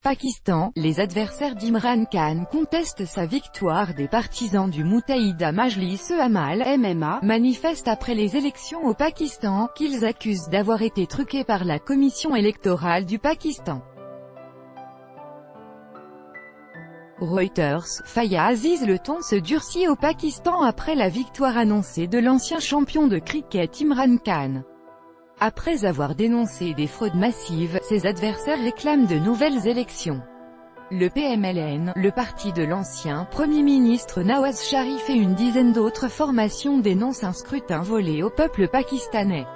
Pakistan, les adversaires d'Imran Khan contestent sa victoire. Des partisans du Muttahida Majlis Amal MMA manifestent après les élections au Pakistan, qu'ils accusent d'avoir été truqués par la commission électorale du Pakistan. Reuters, Faya Aziz. Le ton se durcit au Pakistan après la victoire annoncée de l'ancien champion de cricket Imran Khan. Après avoir dénoncé des fraudes massives, ses adversaires réclament de nouvelles élections. Le PMLN, le parti de l'ancien Premier ministre Nawaz Sharif et une dizaine d'autres formations dénoncent un scrutin volé au peuple pakistanais.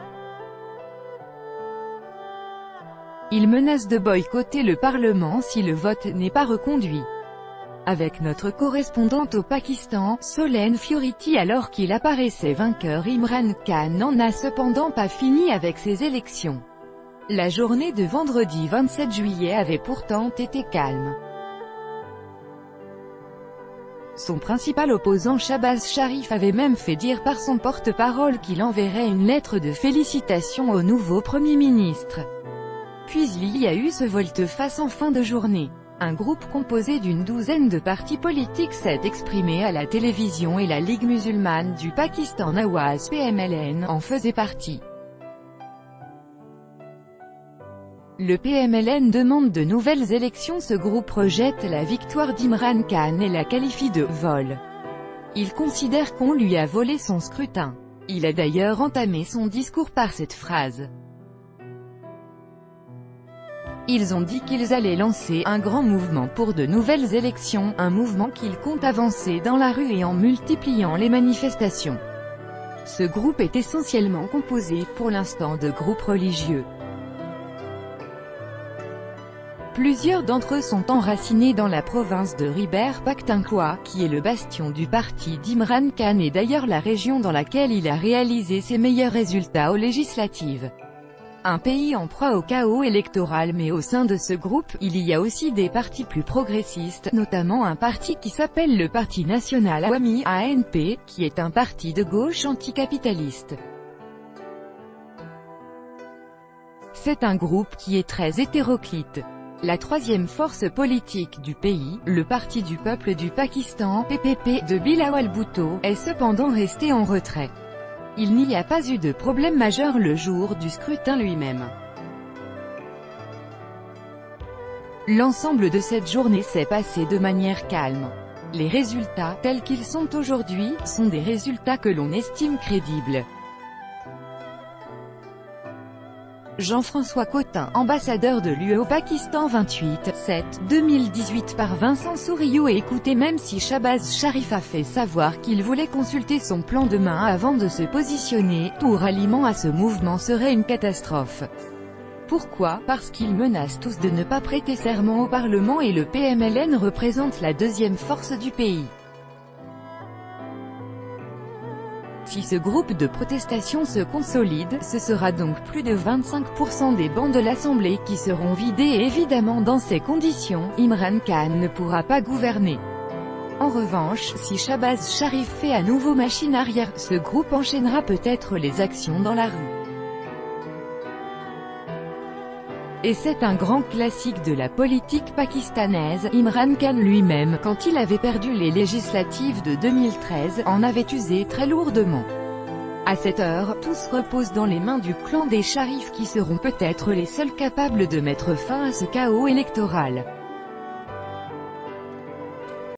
Ils menacent de boycotter le Parlement si le vote n'est pas reconduit. Avec notre correspondante au Pakistan, Solène Fioriti. Alors qu'il apparaissait vainqueur, Imran Khan n'en a cependant pas fini avec ses élections. La journée de vendredi 27 juillet avait pourtant été calme. Son principal opposant Shahbaz Sharif avait même fait dire par son porte-parole qu'il enverrait une lettre de félicitations au nouveau Premier ministre. Puis il y a eu ce volte-face en fin de journée. Un groupe composé d'une douzaine de partis politiques s'est exprimé à la télévision et la Ligue musulmane du Pakistan Nawaz PMLN en faisait partie. Le PMLN demande de nouvelles élections. Ce groupe rejette la victoire d'Imran Khan et la qualifie de « vol ». Il considère qu'on lui a volé son scrutin. Il a d'ailleurs entamé son discours par cette phrase. Ils ont dit qu'ils allaient lancer un grand mouvement pour de nouvelles élections, un mouvement qu'ils comptent avancer dans la rue et en multipliant les manifestations. Ce groupe est essentiellement composé, pour l'instant, de groupes religieux. Plusieurs d'entre eux sont enracinés dans la province de Khyber Pakhtunkhwa, qui est le bastion du parti d'Imran Khan et d'ailleurs la région dans laquelle il a réalisé ses meilleurs résultats aux législatives. Un pays en proie au chaos électoral. Mais au sein de ce groupe, il y a aussi des partis plus progressistes, notamment un parti qui s'appelle le Parti National Awami (ANP), qui est un parti de gauche anticapitaliste. C'est un groupe qui est très hétéroclite. La troisième force politique du pays, le Parti du peuple du Pakistan (PPP) de Bilawal Bhutto, est cependant resté en retrait. Il n'y a pas eu de problème majeur le jour du scrutin lui-même. L'ensemble de cette journée s'est passé de manière calme. Les résultats, tels qu'ils sont aujourd'hui, sont des résultats que l'on estime crédibles. Jean-François Cotin, ambassadeur de l'UE au Pakistan 28/7/2018 par Vincent Souriau. Et écoutez, même si Shahbaz Sharif a fait savoir qu'il voulait consulter son plan demain avant de se positionner, tout ralliement à ce mouvement serait une catastrophe. Pourquoi? Parce qu'ils menacent tous de ne pas prêter serment au Parlement et le PMLN représente la deuxième force du pays. Si ce groupe de protestation se consolide, ce sera donc plus de 25% des bancs de l'Assemblée qui seront vidés et évidemment dans ces conditions, Imran Khan ne pourra pas gouverner. En revanche, si Shahbaz Sharif fait à nouveau machine arrière, ce groupe enchaînera peut-être les actions dans la rue. Et c'est un grand classique de la politique pakistanaise. Imran Khan lui-même, quand il avait perdu les législatives de 2013, en avait usé très lourdement. À cette heure, tout se repose dans les mains du clan des Sharif qui seront peut-être les seuls capables de mettre fin à ce chaos électoral.